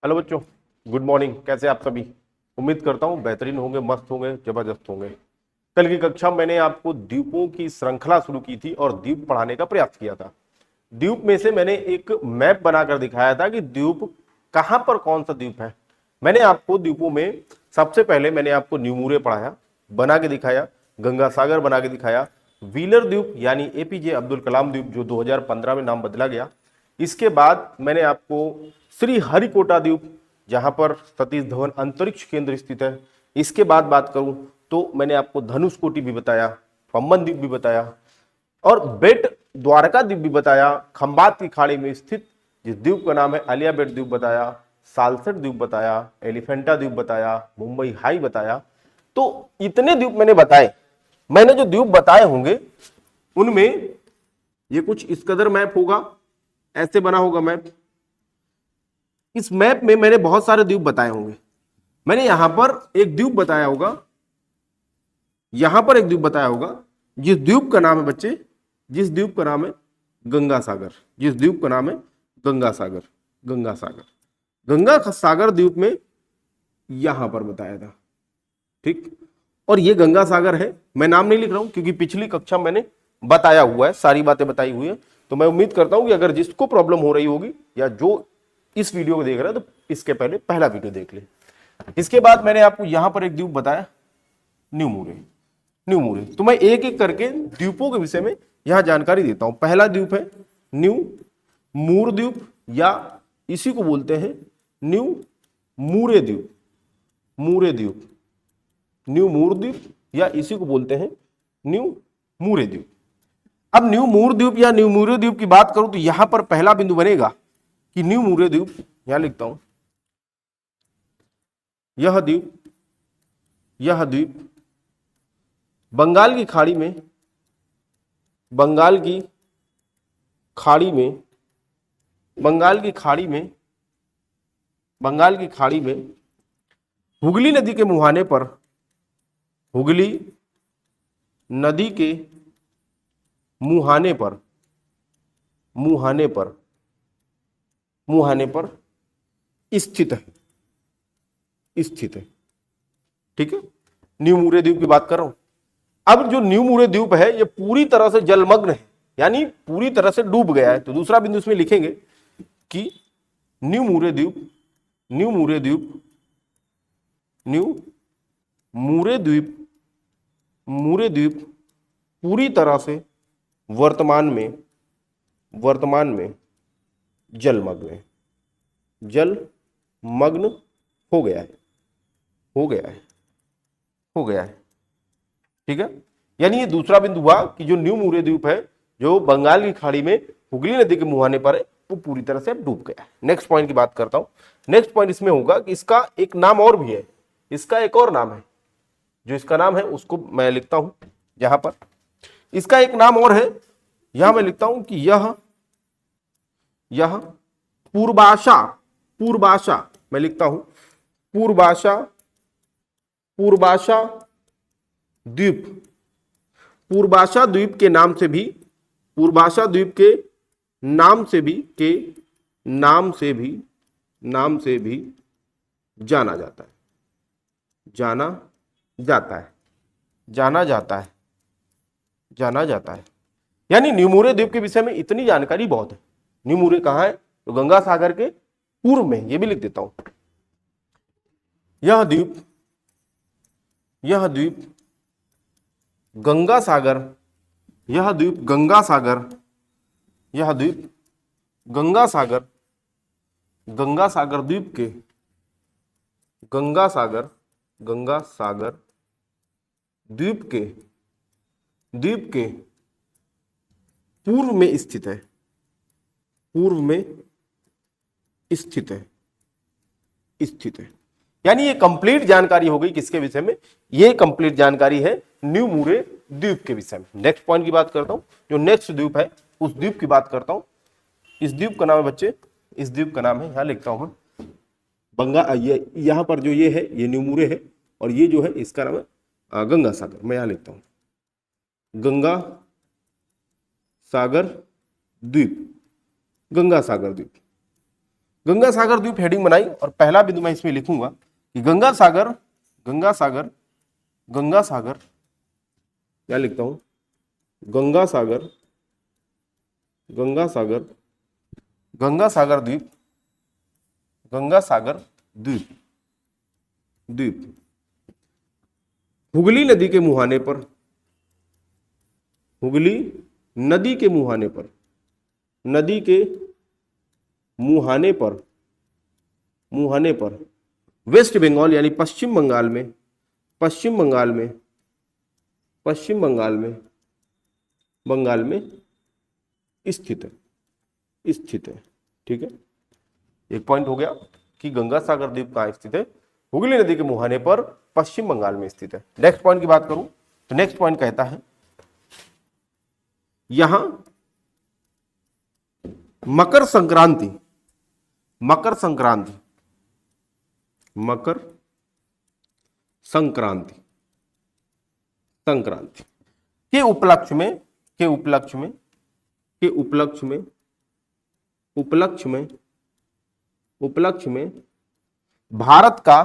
Hello बच्चों, good morning. कैसे आप सभी? उम्मीद करता हूँ बेहतरीन होंगे, मस्त होंगे, जबरदस्त होंगे। कल की कक्षा में मैंने आपको द्वीपों की श्रृंखला शुरू की थी और द्वीप पढ़ाने का प्रयास किया था। द्वीप में से मैंने एक मैप बनाकर दिखाया था कि द्वीप कहां पर कौन सा द्वीप है। मैंने आपको द्वीपों में सबसे पहले मैंने आपको न्यूमूरे पढ़ाया, बना के दिखाया, गंगा सागर बना के दिखाया, व्हीलर द्वीप यानी एपीजे अब्दुल कलाम द्वीप जो 2015 में नाम बदला गया। इसके बाद मैंने आपको श्री हरिकोटा द्वीप जहां पर सतीश धवन अंतरिक्ष केंद्र स्थित है, इसके बाद बात करूं तो मैंने आपको धनुषकोटि भी बताया, पंबन द्वीप भी बताया और बेट द्वारका द्वीप भी बताया, खंबात की खाड़ी में स्थित जिस द्वीप का नाम है आलिया बेट द्वीप बताया, सालसट द्वीप बताया, एलिफेंटा द्वीप बताया, मुंबई हाई बताया। तो इतने द्वीप मैंने बताए। मैंने जो द्वीप बताए होंगे उनमें ये कुछ इस कदर मैप होगा, ऐसे बना होगा मैप। इस मैप में मैंने बहुत सारे द्वीप बताए होंगे। मैंने यहां पर एक द्वीप बताया होगा, यहां पर एक द्वीप बताया होगा, जिस द्वीप का नाम है बच्चे, जिस द्वीप का नाम है गंगा सागर, जिस द्वीप का नाम है गंगा सागर। गंगा सागर, गंगा सागर द्वीप में यहां पर बताया था, ठीक। और ये गंगा सागर है। मैं नाम नहीं लिख रहा हूं क्योंकि पिछली कक्षा मैंने बताया हुआ है, सारी बातें बताई हुई है। तो मैं उम्मीद करता हूं कि अगर जिसको प्रॉब्लम हो रही होगी या जो इस वीडियो को देख रहा है तो इसके पहले पहला वीडियो देख ले। इसके बाद मैंने आपको यहां पर एक द्वीप बताया, न्यू मूरे। न्यू मूरे तो मैं एक एक करके द्वीपों के विषय में यहां जानकारी देता हूं। पहला द्वीप है न्यू मूर द्वीप या इसी को बोलते हैं न्यू मूरे द्वीप। मूरे द्वीप, न्यू मूर द्वीप या इसी को बोलते हैं न्यू मूरे द्वीप। अब न्यू मूर द्वीप या न्यू मूरे द्वीप की बात करूं तो यहां पर पहला बिंदु बनेगा कि न्यू मूरे द्वीप, यहां लिखता हूं यह द्वीप, यह द्वीप बंगाल की खाड़ी में, बंगाल की खाड़ी में, बंगाल की खाड़ी में, बंगाल की खाड़ी में हुगली नदी के मुहाने पर, हुगली नदी के मुहाने पर, मुहाने पर, मुहाने पर स्थित है, स्थित है, ठीक है। न्यू मूरे द्वीप की बात कर रहा हूं। अब जो न्यू मूरे द्वीप है ये पूरी तरह से जलमग्न है, यानी पूरी तरह से डूब गया है। तो दूसरा बिंदु इसमें लिखेंगे कि न्यू मूरे द्वीप, न्यू मूरे द्वीप, न्यू मूरे द्वीप, मूरे द्वीप पूरी तरह से वर्तमान में, वर्तमान में जलमग्न है, जलमग्न हो गया है, हो गया है, हो गया है, ठीक है। यानी ये दूसरा बिंदु हुआ कि जो न्यू मूरे द्वीप है जो बंगाल की खाड़ी में हुगली नदी के मुहाने पर है वो पूरी तरह से डूब गया है। नेक्स्ट पॉइंट की बात करता हूं। नेक्स्ट पॉइंट इसमें होगा कि इसका एक नाम और भी है, इसका एक और नाम है। जो इसका नाम है उसको मैं लिखता हूं यहां पर, इसका एक नाम और है, यहां मैं लिखता हूं कि यह पूर्वाशा, पूर्वाशा मैं लिखता हूं पूर्वाशा, पूर्वाशा द्वीप। पूर्वाशा द्वीप के नाम से भी, पूर्वाशा द्वीप के नाम से भी, के नाम से भी, नाम से भी जाना जाता है, जाना जाता है, जाना जाता है, जाना जाता है। यानी न्यूमूरे द्वीप के विषय में इतनी जानकारी बहुत है। न्यूमूरे कहां है? तो गंगा सागर के पूर्व में, ये भी लिख देता हूं। यह द्वीप, यह द्वीप गंगा सागर, यह द्वीप गंगा सागर, यह द्वीप गंगा सागर, गंगा सागर द्वीप के, गंगा सागर, गंगा सागर द्वीप के, द्वीप के पूर्व में स्थित है, पूर्व में स्थित है, स्थित है। यानी ये कंप्लीट जानकारी हो गई किसके विषय में? ये कंप्लीट जानकारी है न्यू मूरे द्वीप के विषय में। नेक्स्ट पॉइंट की बात करता हूं। जो नेक्स्ट द्वीप है उस द्वीप की बात करता हूं। इस द्वीप का नाम है बच्चे, इस द्वीप का नाम है, यहां लिखता हूं मैं बंगा, ये यहां पर जो ये है ये न्यू मूरे है और ये जो है इसका नाम है गंगा सागर। मैं यहां लिखता हूं गंगा सागर द्वीप, गंगा सागर द्वीप। गंगा सागर द्वीप हेडिंग बनाई और पहला बिंदु मैं इसमें लिखूंगा कि गंगा सागर, गंगा सागर, गंगा सागर, क्या लिखता हूं, गंगा सागर, गंगा सागर, गंगा सागर द्वीप, गंगा सागर द्वीप, द्वीप हुगली नदी के मुहाने पर, हुगली नदी के मुहाने पर, नदी के मुहाने पर, मुहाने पर वेस्ट बंगाल यानी पश्चिम बंगाल में, पश्चिम बंगाल में, पश्चिम बंगाल में, बंगाल में स्थित है, स्थित है। ठीक है, एक पॉइंट हो गया कि गंगा सागर द्वीप कहाँ स्थित है, हुगली नदी के मुहाने पर पश्चिम बंगाल में स्थित है। नेक्स्ट पॉइंट की बात करूं तो नेक्स्ट पॉइंट कहता है यहां मकर संक्रांति, मकर संक्रांति, मकर संक्रांति, संक्रांति के उपलक्ष्य में, के उपलक्ष्य में, के उपलक्ष्य में, उपलक्ष्य में, उपलक्ष्य में भारत का,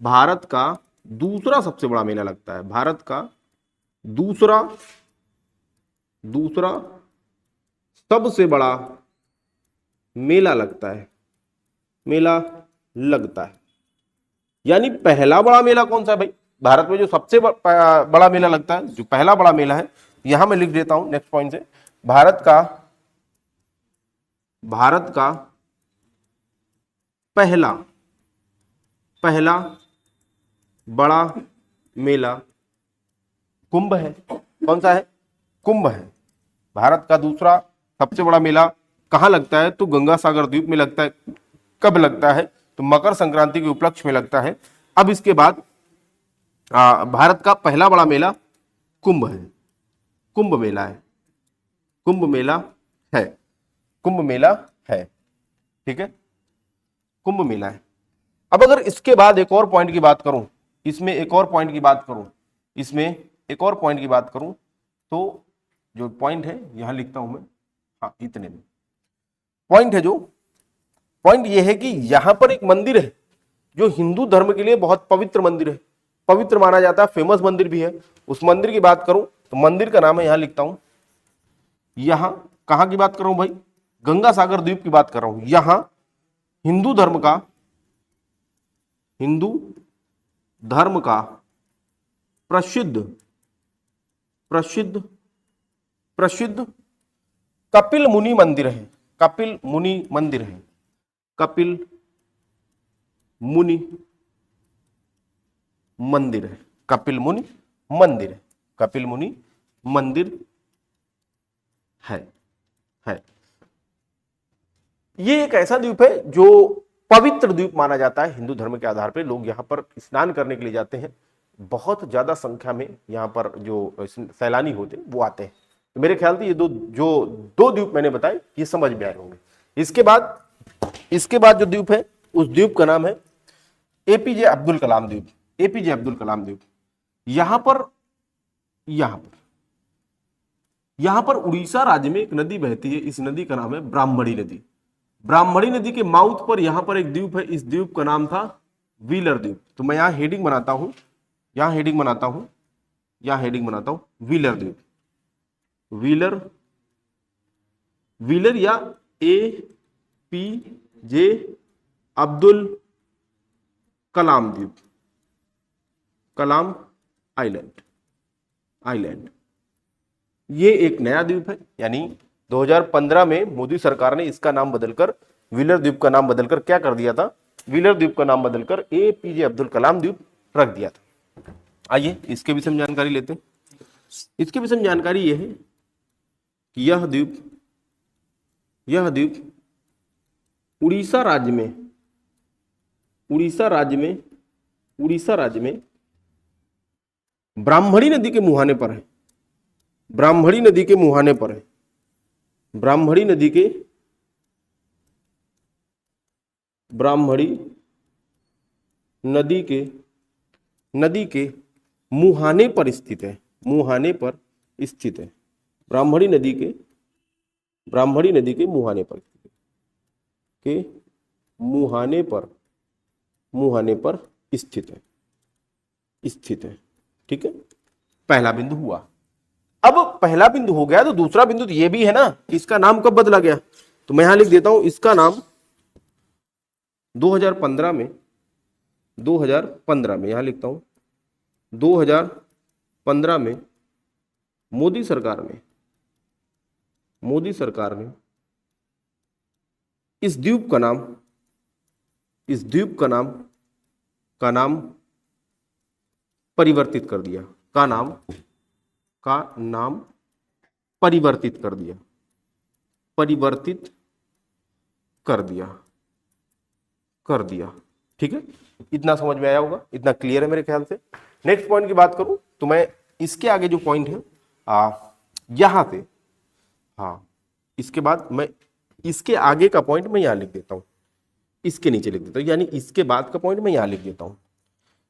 भारत का दूसरा सबसे बड़ा मेला लगता है, भारत का दूसरा, दूसरा सबसे बड़ा मेला लगता है, मेला लगता है। यानी पहला बड़ा मेला कौन सा है भाई, भारत में जो सबसे बड़ा मेला लगता है, जो पहला बड़ा मेला है, यहां मैं लिख देता हूं नेक्स्ट पॉइंट से, भारत का, भारत का पहला, पहला बड़ा मेला कुंभ है। कौन सा है, कुंभ है। भारत का दूसरा सबसे बड़ा मेला कहां लगता है, तो गंगा सागर द्वीप में लगता है। कब लगता है, तो मकर संक्रांति के उपलक्ष्य में लगता है। अब इसके बाद भारत का पहला बड़ा मेला कुंभ है, कुंभ मेला है, कुंभ मेला है, कुंभ मेला है। ठीक है, कुंभ मेला है। अब अगर इसके बाद एक और पॉइंट की बात करूं, इसमें एक और पॉइंट की बात करूं, इसमें एक और पॉइंट की बात करूं, तो जो पॉइंट है यहां लिखता हूं मैं, हाँ इतने में पॉइंट है। जो पॉइंट ये है कि यहां पर एक मंदिर है जो हिंदू धर्म के लिए बहुत पवित्र मंदिर है, पवित्र माना जाता है, फेमस मंदिर भी है। उस मंदिर की बात करूं तो मंदिर का नाम है, यहां लिखता हूं, यहां कहां की बात कर रहा हूं भाई, गंगा सागर द्वीप की बात कर रहा हूं। यहां हिंदू धर्म का, हिंदू धर्म का प्रसिद्ध, प्रसिद्ध, प्रसिद्ध कपिल मुनि मंदिर है, कपिल मुनि मंदिर है, कपिल मुनि मंदिर है, कपिल मुनि मंदिर है, कपिल मुनि मंदिर है। ये एक ऐसा द्वीप है जो पवित्र द्वीप माना जाता है हिंदू धर्म के आधार पर। लोग यहाँ पर स्नान करने के लिए जाते हैं, बहुत ज्यादा संख्या में यहाँ पर जो सैलानी होते हैं वो आते हैं। तो मेरे ख्याल से ये दो द्वीप मैंने बताए, ये समझ में आए होंगे। इसके बाद जो द्वीप है, उस द्वीप का नाम है एपीजे अब्दुल कलाम द्वीप, एपीजे अब्दुल कलाम द्वीप। यहां पर उड़ीसा राज्य में एक नदी बहती है, इस नदी का नाम है ब्राह्मणी नदी। ब्राह्मणी नदी के माउथ पर यहां पर एक द्वीप है, इस द्वीप का नाम था व्हीलर द्वीप। तो मैं यहां हेडिंग बनाता हूं, यहां हेडिंग बनाता हूं, यहां हेडिंग बनाता हूं व्हीलर द्वीप, व्हीलर, व्हीलर या एपीजे अब्दुल कलाम द्वीप, कलाम आइलैंड, आइलैंड। ये एक नया द्वीप है, यानी 2015 में मोदी सरकार ने इसका नाम बदलकर, व्हीलर द्वीप का नाम बदलकर क्या कर दिया था, व्हीलर द्वीप का नाम बदलकर एपीजे अब्दुल कलाम द्वीप रख दिया था। आइए इसके विषय में जानकारी लेते हैं। इसके विषय में जानकारी यह है कि यह द्वीप उड़ीसा राज्य में, उड़ीसा राज्य में ब्राह्मणी नदी के मुहाने पर है, ब्राह्मणी नदी के मुहाने पर है, ब्राह्मणी नदी के मुहाने पर स्थित है, मुहाने पर स्थित है, ब्राह्मणी नदी के मुहाने पर स्थित है, के मुहाने पर, मुहाने पर स्थित है, स्थित है। ठीक है, पहला बिंदु हुआ। अब पहला बिंदु हो गया तो दूसरा बिंदु तो ये भी है ना, इसका नाम कब बदला गया, तो मैं यहां लिख देता हूं इसका नाम 2015 में, 2015 में यहां लिखता हूं 2015 में मोदी सरकार ने, मोदी सरकार ने इस द्वीप का नाम, इस द्वीप का नाम परिवर्तित कर दिया, का नाम परिवर्तित कर दिया, परिवर्तित कर दिया, कर दिया। ठीक है, इतना समझ में आया होगा, इतना क्लियर है मेरे ख्याल से। नेक्स्ट पॉइंट की बात करूं तो मैं इसके आगे जो पॉइंट है यहां से, हाँ इसके बाद मैं इसके आगे का पॉइंट मैं यहां लिख देता हूं, इसके नीचे लिख देता हूं, यानी इसके बाद का पॉइंट मैं यहां लिख देता हूं।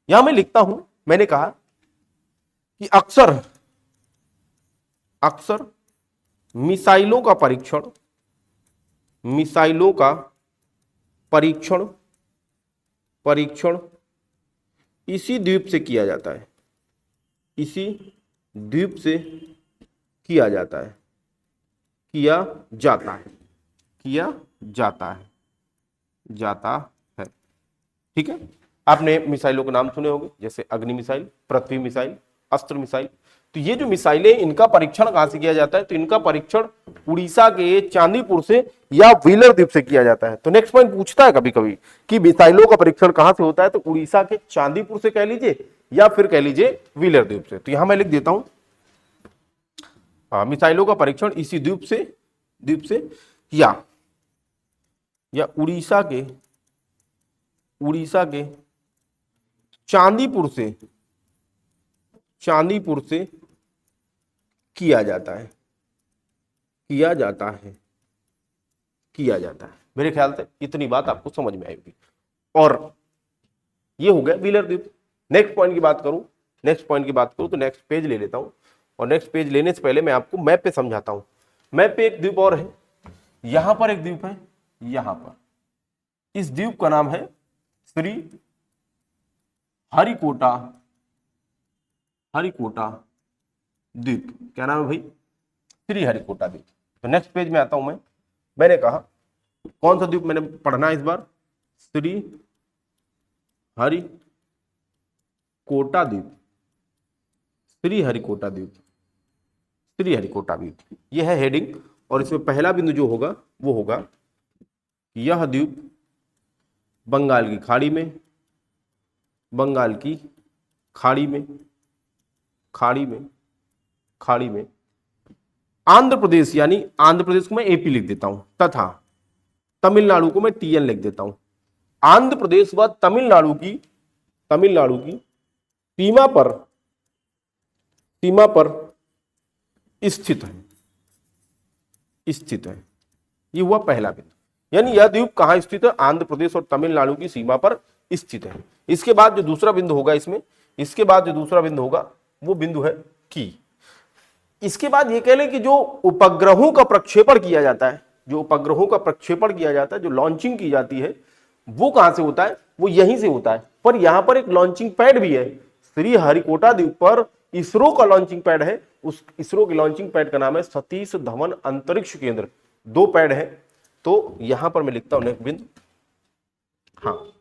यहां मैं लिखता हूं, मैंने कहा कि अक्सर मिसाइलों का परीक्षण, मिसाइलों का परीक्षण इसी द्वीप से किया जाता है, इसी द्वीप से किया जाता है, किया जाता है, किया जाता है, जाता है। ठीक है, आपने मिसाइलों के नाम सुने होंगे, जैसे अग्नि मिसाइल, पृथ्वी मिसाइल, अस्त्र मिसाइल। तो ये जो मिसाइलें, इनका परीक्षण कहां से किया जाता है, तो इनका परीक्षण उड़ीसा के चांदीपुर से या व्हीलर द्वीप से किया जाता है। तो नेक्स्ट पॉइंट पूछता है कभी कभी कि मिसाइलों का परीक्षण कहां से होता है, तो उड़ीसा के चांदीपुर से कह लीजिए या फिर कह लीजिए व्हीलर द्वीप से। तो यहां मैं लिख देता हूं मिसाइलों का परीक्षण इसी द्वीप से या उड़ीसा के चांदीपुर से किया जाता है, किया जाता है, किया जाता है। मेरे ख्याल से इतनी बात आपको समझ में आएगी। और ये हो गया व्हीलर द्वीप। नेक्स्ट पॉइंट की बात करूं तो नेक्स्ट पेज ले लेता हूं, और नेक्स्ट पेज लेने से पहले मैं आपको मैप पे समझाता हूं। मैप पे एक द्वीप और है, यहां पर एक द्वीप है, यहां पर, इस द्वीप का नाम है श्री हरिकोटा द्वीप। क्या नाम है भाई, श्री हरिकोटा द्वीप। तो नेक्स्ट पेज में आता हूं मैंने कहा कौन सा द्वीप मैंने पढ़ना है इस बार, श्री हरिकोटा द्वीप, श्री हरिकोटा द्वीप, श्री हरिकोटा द्वीप, यह है हेडिंग। और इसमें पहला बिंदु जो होगा वो होगा यह द्वीप बंगाल की खाड़ी में, बंगाल की खाड़ी में आंध्र प्रदेश, यानी आंध्र प्रदेश को मैं एपी लिख देता हूं, तथा तमिलनाडु को मैं टीएन लिख देता हूं। आंध्र प्रदेश व तमिलनाडु की सीमा पर स्थित है। ये हुआ पहला बिंदु, यानी यह द्वीप कहां स्थित है, आंध्र प्रदेश और तमिलनाडु की सीमा पर स्थित है। इसके बाद जो दूसरा बिंदु होगा वो बिंदु है की। इसके बाद ये कह लें कि जो उपग्रहों का प्रक्षेपण किया जाता है, जो लॉन्चिंग की जाती है, वो कहां से होता है, वो यहीं से होता है। पर यहां पर एक लॉन्चिंग पैड भी है, श्री हरिकोटा द्वीप पर इसरो का लॉन्चिंग पैड है। उस इसरो के लॉन्चिंग पैड का नाम है सतीश धवन अंतरिक्ष केंद्र। 2 पैड है, तो यहां पर मैं लिखता हूं नेक्स्ट बिंदु, हाँ,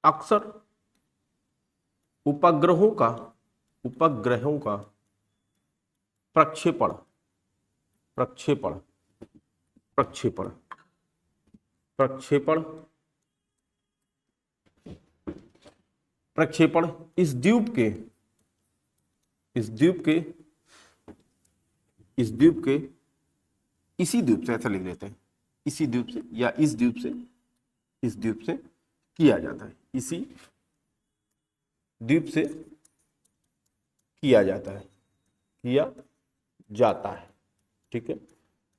अक्सर उपग्रहों का प्रक्षेपण इस द्वीप के इसी द्वीप से, ऐसा लिख देते हैं, इसी द्वीप से या इस द्वीप से किया जाता है, इसी द्वीप से किया जाता है। ठीक है,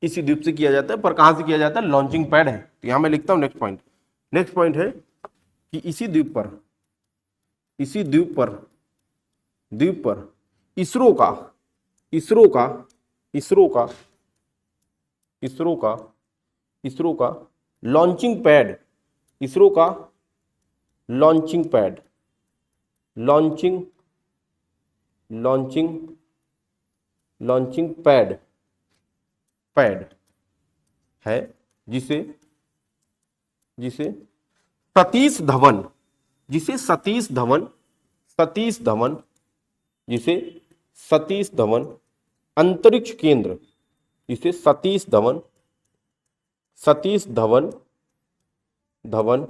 इसी द्वीप से किया जाता है, पर कहां से किया जाता है, लॉन्चिंग पैड है। तो यहां मैं लिखता हूं नेक्स्ट पॉइंट है कि इसी द्वीप पर इसरो का इसरो का इसरो का लॉन्चिंग पैड, इसरो का launching pad, launching launching launching pad, pad है जिसे जिसे सतीश धवन, जिसे सतीश धवन, सतीश धवन, जिसे सतीश धवन अंतरिक्ष केंद्र, जिसे सतीश धवन, सतीश धवन, धवन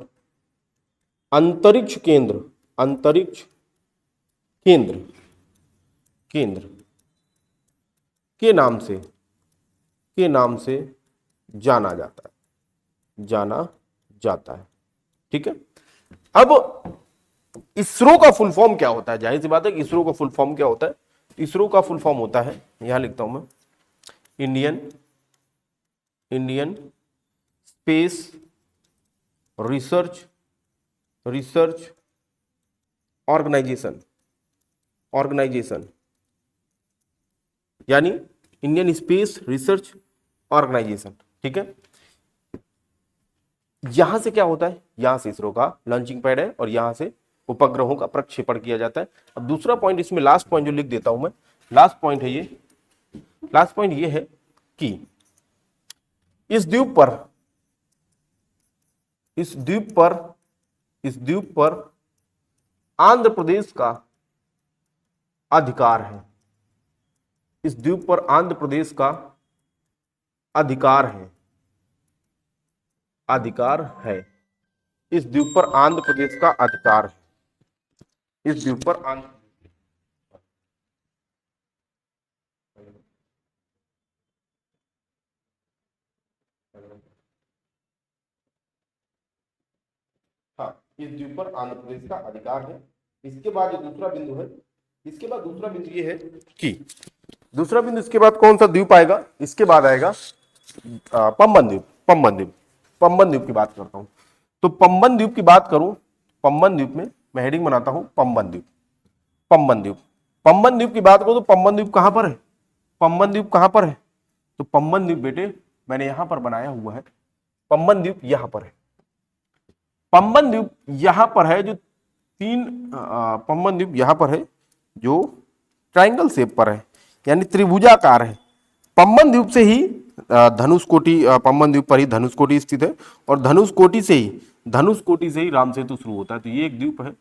अंतरिक्ष केंद्र, अंतरिक्ष केंद्र, केंद्र के नाम से जाना जाता है, जाना जाता है। ठीक है। अब इसरो का फुल फॉर्म क्या होता है? जाहिर सी बात है कि इसरो का फुल फॉर्म क्या होता है? इसरो का फुल फॉर्म होता है, यहां लिखता हूं मैं, इंडियन स्पेस रिसर्च ऑर्गेनाइजेशन, यानी इंडियन स्पेस रिसर्च ऑर्गेनाइजेशन। ठीक है। यहां से क्या होता है? यहां से इसरो का लॉन्चिंग पैड है और यहां से उपग्रहों का प्रक्षेपण किया जाता है। अब दूसरा पॉइंट इसमें, लास्ट पॉइंट जो लिख देता हूं मैं, लास्ट पॉइंट है ये, लास्ट पॉइंट ये है कि इस द्वीप पर आंध्र प्रदेश का अधिकार है, इस द्वीप पर आंध्र प्रदेश का अधिकार है, अधिकार है, इस द्वीप पर आंध्र प्रदेश का अधिकार है, इस द्वीप पर आंध्र, हाँ, इस द्वीप पर आंध्र प्रदेश का अधिकार है। इसके बाद जो दूसरा बिंदु है, इसके बाद दूसरा बिंदु ये है कि दूसरा बिंदु, इसके बाद कौन सा द्वीप आएगा? इसके बाद आएगा पंबन द्वीप, पंबन द्वीप, पंबन द्वीप की बात करता हूं। तो पंबन द्वीप की बात करूं, पंबन द्वीप में मैं हेडिंग बनाता हूं पंबन द्वीप, पंबन द्वीप, पंबन द्वीप की बात करूं तो पंबन द्वीप कहां पर है? पंबन द्वीप कहां पर है? तो पंबन द्वीप बेटे मैंने यहां पर बनाया हुआ है, पंबन द्वीप यहां पर है, पंबन द्वीप यहां पर है, जो पंबन द्वीप यहां पर है, जो ट्रायंगल शेप पर है, यानी त्रिभुजाकार है। पंबन द्वीप से ही धनुषकोटि, पंबन द्वीप पर ही धनुषकोटि स्थित है और धनुषकोटि से ही राम सेतु शुरू होता है। तो ये एक द्वीप है,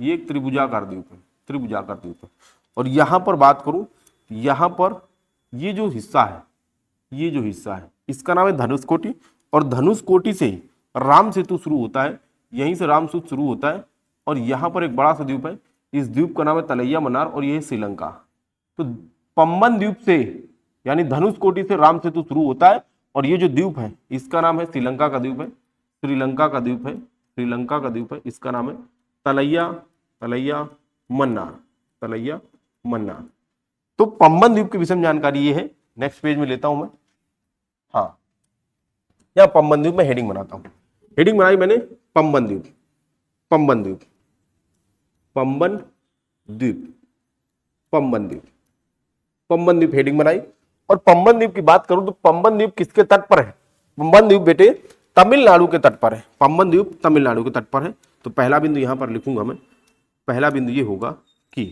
ये एक त्रिभुजाकार द्वीप है, त्रिभुजाकार द्वीप है। और यहां पर बात करूं, यहां पर ये जो हिस्सा है, ये जो हिस्सा है, इसका नाम है धनुषकोटि और धनुषकोटि से ही राम सेतु शुरू होता है, यहीं से राम सेतु शुरू होता है। और यहां पर एक बड़ा सा द्वीप है, इस द्वीप का नाम है तलैया मन्नार और यह है श्रीलंका। तो पंबन द्वीप से यानी धनुषकोटि से राम सेतु शुरू होता है और ये जो द्वीप है इसका नाम है श्रीलंका का द्वीप है, श्रीलंका का द्वीप है, श्रीलंका का द्वीप है, इसका नाम है तलैया, तलैया मन्नार, तलैया मन्नार। तो पंबन द्वीप की विषय जानकारी ये है। नेक्स्ट पेज में लेता हूं मैं, हाँ, या पंबन द्वीप में हेडिंग बनाता हूं, हेडिंग बनाई मैंने पंबन द्वीप, पंबन द्वीप, पंबन द्वीप, पंबन द्वीप, पंबन द्वीप हेडिंग बनाई। और पंबन द्वीप की बात करूं तो पंबन द्वीप किसके तट पर है? पंबन द्वीप बेटे तमिलनाडु के तट पर है, पंबन द्वीप तमिलनाडु के तट पर है। तो पहला बिंदु यहां पर लिखूंगा मैं, पहला बिंदु ये होगा कि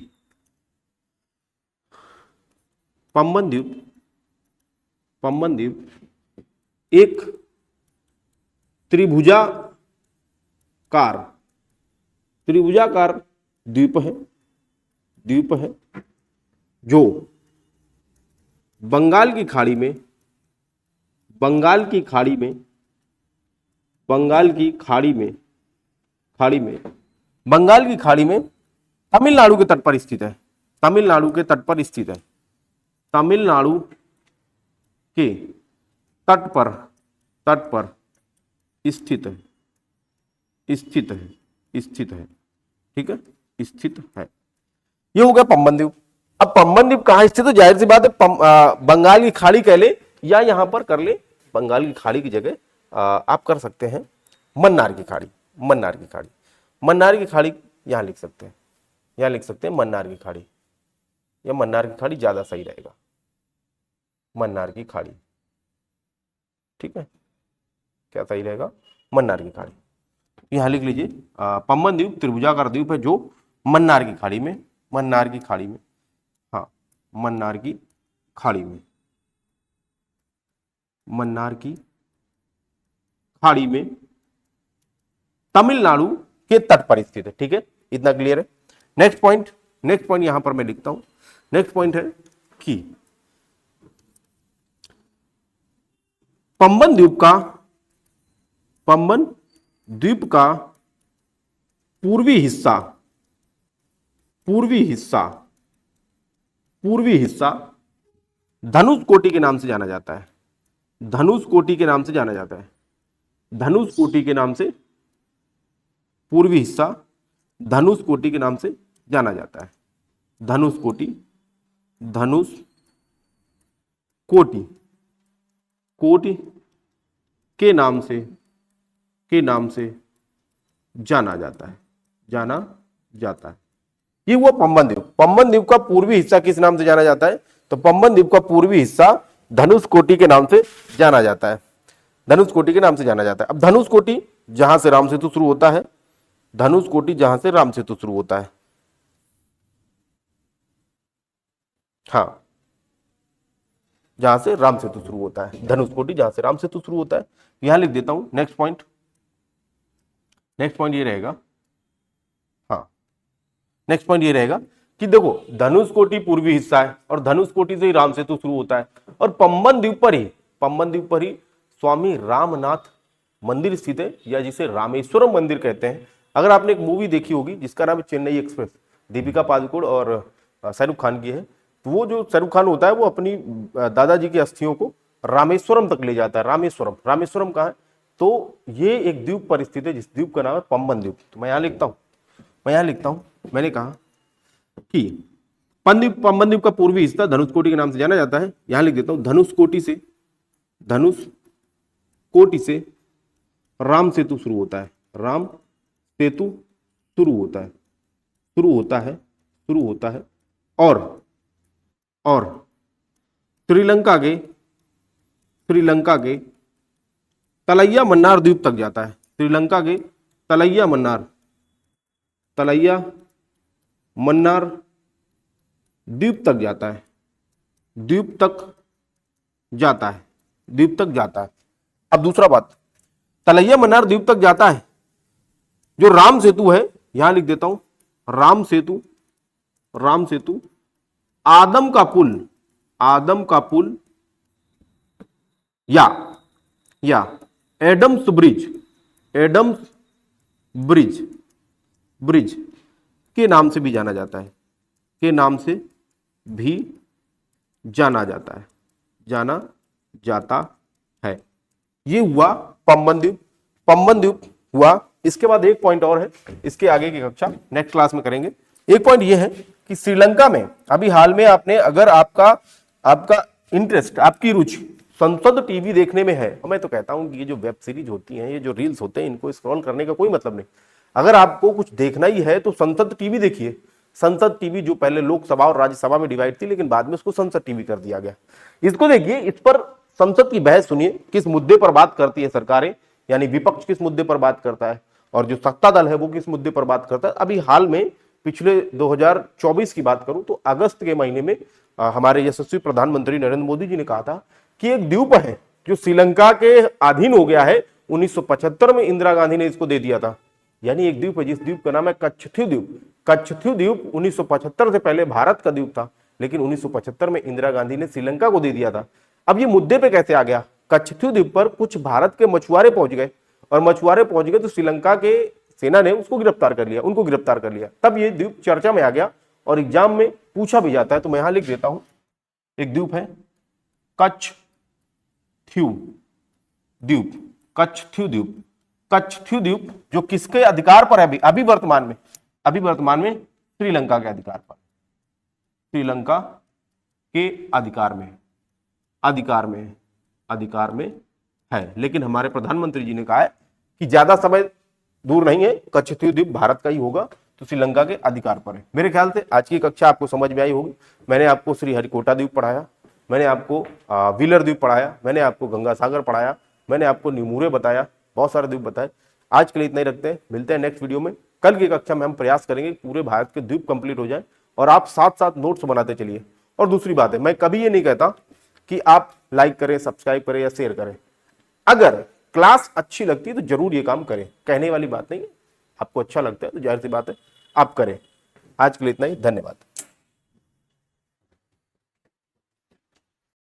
पंबन द्वीप, पंबन द्वीप एक त्रिभुजाकार, त्रिभुजाकार द्वीप है, द्वीप है जो बंगाल की खाड़ी में, बंगाल की खाड़ी में, बंगाल की खाड़ी में, खाड़ी में, बंगाल की खाड़ी में तमिलनाडु के तट पर स्थित है, तमिलनाडु के तट पर स्थित है, तमिलनाडु के तट पर, तट पर स्थित है, स्थित है, स्थित है, ठीक है, स्थित है। ये हो गया पंबन द्वीप। अब पंबन द्वीप कहां स्थित है? जाहिर सी बात है बंगाल की खाड़ी कह ले या यहां पर कर ले, बंगाल की खाड़ी की जगह आप कर सकते हैं मन्नार की खाड़ी, मन्नार की खाड़ी, मन्नार की खाड़ी यहां लिख सकते हैं, यहां लिख सकते हैं मन्नार की खाड़ी, या मन्नार की खाड़ी ज्यादा सही रहेगा, मन्नार की खाड़ी, ठीक है, क्या सही रहेगा? मन्नार की खाड़ी। यहां लिख लीजिए पंबन द्वीप त्रिभुजाकार द्वीप है जो मन्नार की खाड़ी में, मन्नार की खाड़ी में, हाँ मन्नार की खाड़ी में, मन्नार की खाड़ी में तमिलनाडु के तट पर स्थित है। ठीक है, इतना क्लियर है। नेक्स्ट पॉइंट, नेक्स्ट पॉइंट यहां पर मैं लिखता हूं। नेक्स्ट पॉइंट है कि पंबन द्वीप का, पंबन द्वीप का पूर्वी हिस्सा, पूर्वी हिस्सा, पूर्वी हिस्सा धनुषकोटि के नाम से जाना जाता है। धनुषकोटि के नाम से जाना जाता है। धनुषकोटि के नाम से, पूर्वी हिस्सा धनुषकोटि के नाम से जाना जाता है। धनुषकोटि, धनुषकोटि, कोटि के नाम से, के नाम से जाना जाता है, जाना जाता है। ये हुआ पंबन द्वीप। पंबन द्वीप का पूर्वी हिस्सा किस नाम से जाना जाता है? तो पंबन द्वीप का पूर्वी हिस्सा धनुषकोटि के नाम से जाना जाता है। धनुषकोटि के नाम से जाना जाता है। अब धनुषकोटि जहां से राम सेतु शुरू होता है, धनुषकोटि जहां से राम सेतु शुरू होता है, हाँ जहां से राम सेतु शुरू होता है, धनुषकोटि जहां से राम सेतु शुरू होता है। यहां लिख देता हूं नेक्स्ट पॉइंट। नेक्स्ट पॉइंट ये रहेगा, हाँ नेक्स्ट पॉइंट ये रहेगा कि देखो धनुषकोटि पूर्वी हिस्सा है और धनुषकोटि से ही राम सेतु शुरू होता है और पंबन द्वीप पर ही, पंबन द्वीप पर ही स्वामी रामनाथ मंदिर स्थित है, या जिसे रामेश्वरम मंदिर कहते हैं। अगर आपने एक मूवी देखी होगी जिसका नाम है चेन्नई एक्सप्रेस, दीपिका पादुकोण और शाहरुख खान की है, तो वो जो शाहरुख खान होता है वो अपनी दादाजी की अस्थियों को रामेश्वरम तक ले जाता है। रामेश्वरम, रामेश्वरम कहाँ है? तो ये एक द्वीप पर स्थित है जिस द्वीप का नाम है पंबन द्वीप। तो मैं यहाँ लिखता हूँ, मैं यहाँ लिखता हूँ, मैंने कहा कि पंबन द्वीप का पूर्वी हिस्सा धनुषकोटि के नाम से जाना जाता है। यहां लिख देता हूं धनुषकोटि से, धनुषकोटि से राम सेतु शुरू होता है, राम सेतु शुरू होता है, शुरू होता है, शुरू होता है और श्रीलंका के, श्रीलंका के तलैया मन्नार द्वीप तक जाता है। श्रीलंका के तलैया मन्नार, तलैया मन्नार द्वीप तक जाता है, द्वीप तक जाता है, द्वीप तक जाता है। अब दूसरा बात, तलैया मन्नार द्वीप तक जाता है। जो राम सेतु है, यहां लिख देता हूं राम सेतु, राम सेतु आदम का पुल, आदम का पुल या Adam's Bridge, Adam's Bridge, bridge के नाम से भी जाना जाता है, के नाम से भी जाना जाता है, जाना जाता है। ये हुआ पंबन द्वीप, पंबन द्वीप हुआ। इसके बाद एक पॉइंट और है, इसके आगे की कक्षा नेक्स्ट क्लास में करेंगे। एक पॉइंट ये है कि श्रीलंका में अभी हाल में आपने, अगर आपका इंटरेस्ट, आपकी रुचि संसद टीवी देखने में है, और मैं तो कहता हूं कि ये जो वेब सीरीज होती हैं, ये जो रील्स होते हैं, इनको स्क्रॉल करने का कोई मतलब नहीं। अगर आपको कुछ देखना ही है तो संसद टीवी देखिए। संसद टीवी जो पहले लोकसभा और राज्यसभा में डिवाइड थी, लेकिन बाद में उसको संसद टीवी कर दिया गया। इसको देखिए, इस पर संसद की बहस सुनिए, किस मुद्दे पर बात करती है सरकारें, यानी विपक्ष किस मुद्दे पर बात करता है और जो सत्ता दल है वो किस मुद्दे पर बात करता है। अभी हाल में पिछले 2024 की बात करूं तो अगस्त के महीने में हमारे यशस्वी प्रधानमंत्री नरेंद्र मोदी जी ने कहा था कि एक द्वीप है जो श्रीलंका के अधीन हो गया है, 1975 में इंदिरा गांधी ने इसको दे दिया था। यानी एक द्वीप है जिस द्वीप का नाम है कच्छथ्यू द्वीप। कच्छथ्यू द्वीप 1975 से पहले भारत का द्वीप था, लेकिन 1975 में इंदिरा गांधी ने श्रीलंका को दे दिया था। अब ये मुद्दे पे कैसे आ गया? कच्छथ्यू द्वीप पर कुछ भारत के मछुआरे पहुंच गए, और मछुआरे पहुंच गए तो श्रीलंका के सेना ने उसको गिरफ्तार कर लिया, उनको गिरफ्तार कर लिया। तब ये द्वीप चर्चा में आ गया और एग्जाम में पूछा भी जाता है। तो मैं यहां लिख देता हूं, एक द्वीप है कच्छथ्यू द्वीप, कच्छथ्यू द्वीप। कच्छथ्यू द्वीप जो किसके अधिकार पर है? अभी वर्तमान में श्रीलंका के अधिकार पर, श्रीलंका के अधिकार में है। लेकिन हमारे प्रधानमंत्री जी ने कहा है कि ज्यादा समय दूर नहीं है, कच्छथ्यू द्वीप भारत का ही होगा, तो श्रीलंका के अधिकार पर है। मेरे ख्याल से आज की कक्षा आपको समझ में आई होगी। मैंने आपको श्रीहरिकोटा द्वीप पढ़ाया, मैंने आपको व्हीलर द्वीप पढ़ाया, मैंने आपको गंगा सागर पढ़ाया, मैंने आपको निमूरे बताया, बहुत सारे द्वीप बताए। आज के लिए इतना ही रखते हैं, मिलते हैं नेक्स्ट वीडियो में। कल की कक्षा में हम प्रयास करेंगे पूरे भारत के द्वीप कंप्लीट हो जाए और आप साथ साथ नोट्स बनाते चलिए। और दूसरी बात है, मैं कभी ये नहीं कहता कि आप लाइक करें, सब्सक्राइब करें या शेयर करें। अगर क्लास अच्छी लगती है तो जरूर ये काम करें, कहने वाली बात नहीं है। आपको अच्छा लगता है तो जाहिर सी बात है आप करें। आज के लिए इतना ही, धन्यवाद।